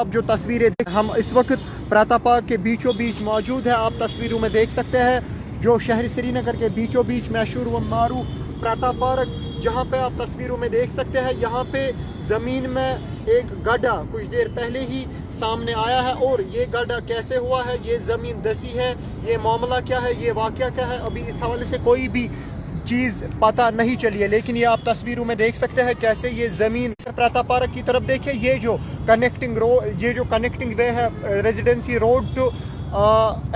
आप जो तस्वीरें हम इस वक्त प्रातापा के बीचों बीच मौजूद है, आप तस्वीरों में देख सकते हैं जो शहर श्रीनगर के बीचों बीच मशहूर व मारूफ प्राता पार्क, जहाँ पे आप तस्वीरों में देख सकते हैं यहाँ पे ज़मीन में एक गड्ढा कुछ देर पहले ही सामने आया है। और ये गड्ढा कैसे हुआ है, ये ज़मीन दसी है, ये मामला क्या है, ये वाक़या क्या है, अभी इस हवाले से कोई भी चीज़ पता नहीं चली है। लेकिन ये आप तस्वीरों में देख सकते हैं कैसे ये ज़मीन प्राता पार्क की तरफ देखिए, ये जो कनेक्टिंग वे है residency road to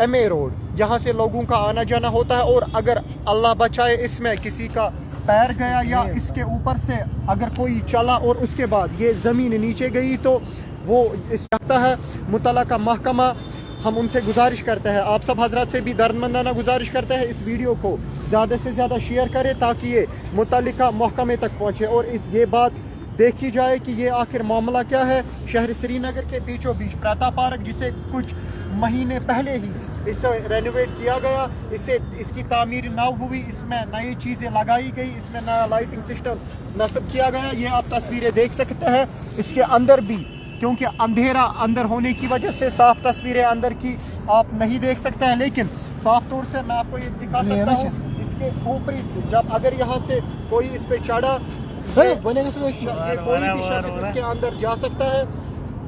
MA road, जहाँ से लोगों का आना जाना होता है। और अगर अल्लाह बचाए इसमें किसी का पैर गया या इसके ऊपर से अगर कोई चला और उसके बाद ये ज़मीन नीचे गई तो वो इस लगता है मुतल्लिका महकमा, हम उनसे गुजारिश करते हैं, आप सब हजरत से भी दर्दमंदाना गुजारिश करते हैं, इस वीडियो को ज़्यादा से ज़्यादा शेयर करें ताकि ये मुतल्लिका महकमे तक पहुँचे और ये बात देखी जाए कि ये आखिर मामला क्या है। शहर श्रीनगर के बीचों बीच प्राता पार्क, जिसे कुछ महीने पहले ही इसे रेनोवेट किया गया, इसकी तामीर न हुई, इसमें नई चीज़ें लगाई गई, इसमें नया लाइटिंग सिस्टम नस्ब किया गया। ये आप तस्वीरें देख सकते हैं, इसके अंदर भी क्योंकि अंधेरा अंदर होने की वजह से साफ तस्वीरें अंदर की आप नहीं देख सकते हैं, लेकिन साफ तौर से मैं आपको ये दिखा सकता हूँ। इसके ऊपरी जब अगर यहाँ से कोई इस पे चढ़ा, कोई भी शख्स इसके अंदर जा सकता है।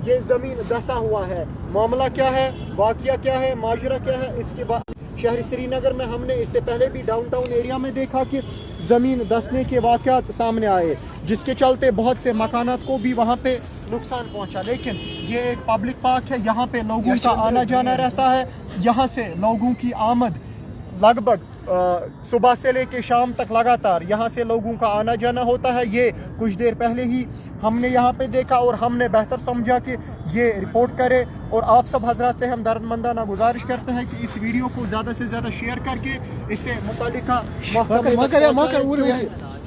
ये ज़मीन दसा हुआ है, मामला क्या है, वाक़या क्या है, माजरा क्या है। इसके बाद शहर श्रीनगर में हमने इससे पहले भी डाउनटाउन एरिया में देखा कि ज़मीन दसने के वाक़यात सामने आए, जिसके चलते बहुत से मकानात को भी वहाँ पे नुकसान पहुँचा। लेकिन ये एक पब्लिक पार्क है, यहाँ पे लोगों का आना जाना रहता है, यहाँ से लोगों की आमद लगभग सुबह से लेके शाम तक लगातार यहाँ से लोगों का आना जाना होता है। ये कुछ देर पहले ही हमने यहाँ पे देखा और हमने बेहतर समझा कि ये रिपोर्ट करें। और आप सब हजरात से हम दर्दमंदाना गुजारिश करते हैं कि इस वीडियो को ज़्यादा से ज़्यादा शेयर करके इससे मुतालिका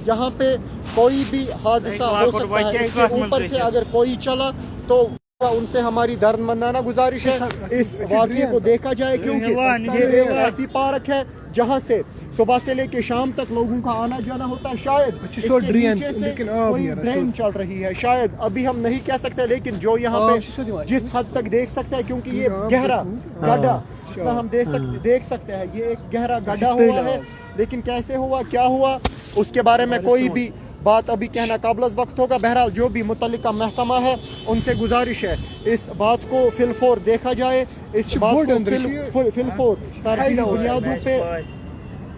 यहाँ पे कोई भी हादसा हो सकता है, इसके ऊपर से अगर कोई चला तो उनसे हमारी दर्दमंदाना गुजारिश है इस वाक़ये को देखा जाए, क्योंकि ये ऐसी पार्क है जहाँ से सुबह से लेके शाम तक लोगों का आना जाना होता है। शायद इसके नीचे से कोई ड्रेन चल रही है, शायद अभी हम नहीं कह सकते, लेकिन जो यहाँ पे जिस हद तक देख सकते हैं, क्योंकि ये गहरा गड्ढा हम देख सकते हैं, ये एक गहरा गड्ढा हुआ है। लेकिन कैसे हुआ, क्या हुआ, उसके बारे में कोई भी बात अभी कहना काबिल वक्त होगा। बहरहाल जो भी मुतल्लिका महकमा है उनसे गुजारिश है इस बात को फिलफोर देखा जाए, इस बात को फिलफोर तारीखी बुनियादों पे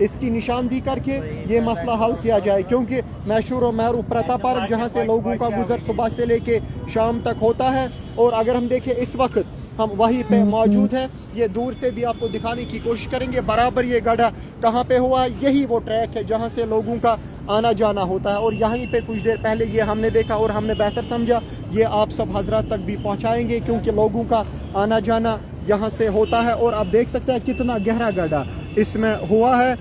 इसकी निशानदी करके ये मसला हल किया जाए, क्योंकि मशहूर और मरूफ प्राता पार्क जहाँ से लोगों का गुजर सुबह से लेके शाम तक होता है। और अगर हम देखें इस वक्त हम वहीं पे मौजूद है, ये दूर से भी आपको दिखाने की कोशिश करेंगे बराबर ये गड्ढा कहाँ पे हुआ है। यही वो ट्रैक है जहाँ से लोगों का आना जाना होता है और यहीं पे कुछ देर पहले ये हमने देखा और हमने बेहतर समझा ये आप सब हजरात तक भी पहुँचाएंगे, क्योंकि लोगों का आना जाना यहाँ से होता है। और आप देख सकते हैं कितना गहरा गड्ढा इसमें हुआ है।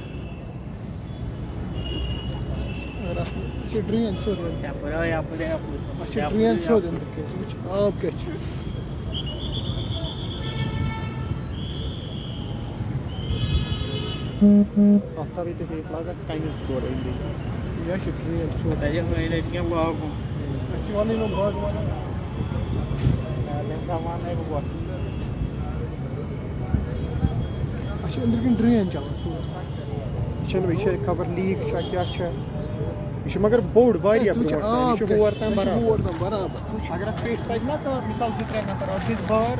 खबर लीक मगर बोर्ड अगर मिसाल 2-3 नफर बार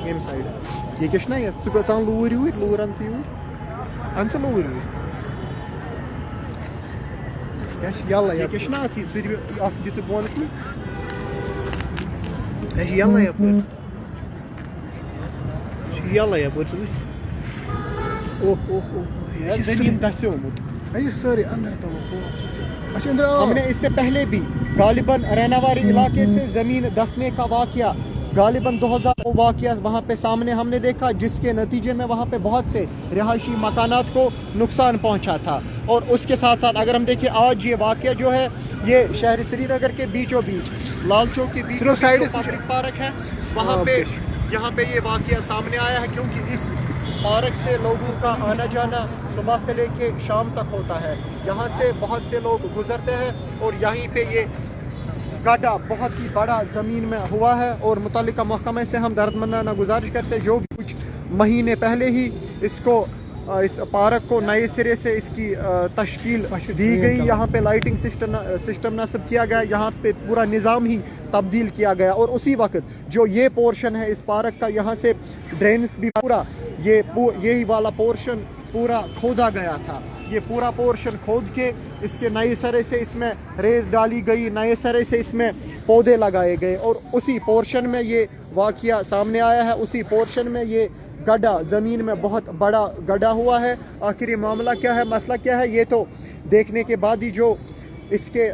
यम साइड ये क्या ना लूर लूर अन लूर बोन हमने इससे पहले भी गालिबन रहनावारी इलाके से ज़मीन दसने का वाक़या गालिबन 2000 वाक़या वहाँ पे सामने हमने देखा, जिसके नतीजे में वहाँ पे बहुत से रिहायशी मकानात को नुकसान पहुँचा था। और उसके साथ साथ अगर हम देखें आज ये वाक़या जो है ये शहर श्रीनगर के बीचों बीच लाल चौक के बीच पब्लिक पार्क है, वहाँ पे यहाँ पे ये वाक़या सामने आया है, क्योंकि इस پارک سے لوگوں کا آنا جانا صبح سے لے کے شام تک ہوتا ہے. یہاں سے بہت سے لوگ گزرتے ہیں اور یہیں پہ یہ گڈھا بہت ہی بڑا زمین میں ہوا ہے. اور متعلقہ محکمے سے ہم دردمندانہ گزارش کرتے ہیں جو کچھ مہینے پہلے ہی اس پارک کو نئے سرے سے اس کی تشکیل دی گئی. یہاں پہ لائٹنگ سسٹم نصب کیا گیا, یہاں پہ پورا نظام ہی تبدیل کیا گیا. اور اسی وقت جو یہ پورشن ہے اس پارک کا, یہاں سے ڈرینس بھی پورا یہی والا پورشن پورا کھودا گیا تھا. یہ پورا پورشن کھود کے اس کے نئے سرے سے اس میں ریز ڈالی گئی, نئے سرے سے اس میں پودے لگائے گئے اور اسی پورشن میں یہ واقعہ سامنے آیا ہے. اسی پورشن میں یہ گڈھا زمین میں بہت بڑا گڈھا ہوا ہے. آخر یہ معاملہ کیا ہے, مسئلہ کیا ہے, یہ تو دیکھنے کے بعد ہی جو اس کے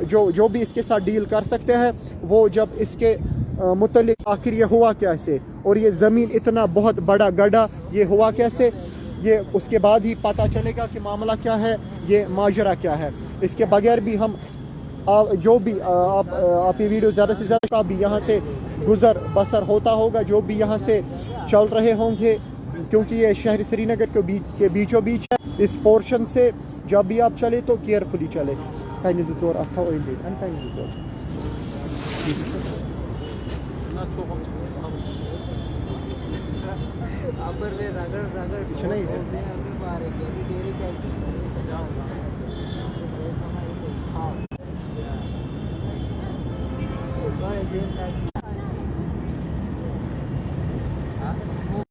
جو بھی اس کے ساتھ ڈیل کر سکتے ہیں وہ جب اس کے متعلق آخر یہ ہوا کیسے اور یہ زمین اتنا بہت بڑا گڈھا یہ ہوا کیسے, یہ اس کے بعد ہی پتہ چلے گا کہ معاملہ کیا ہے, یہ ماجرا کیا ہے. اس کے بغیر بھی ہم جو بھی آپ یہ ویڈیو زیادہ سے زیادہ کا بھی یہاں سے گزر بسر ہوتا ہوگا, جو بھی یہاں سے چل رہے ہوں گے, کیونکہ یہ شہر سری نگر کے بیچوں بیچ ہے. اس پورشن سے جب بھی آپ چلے تو کیئرفلی چلے.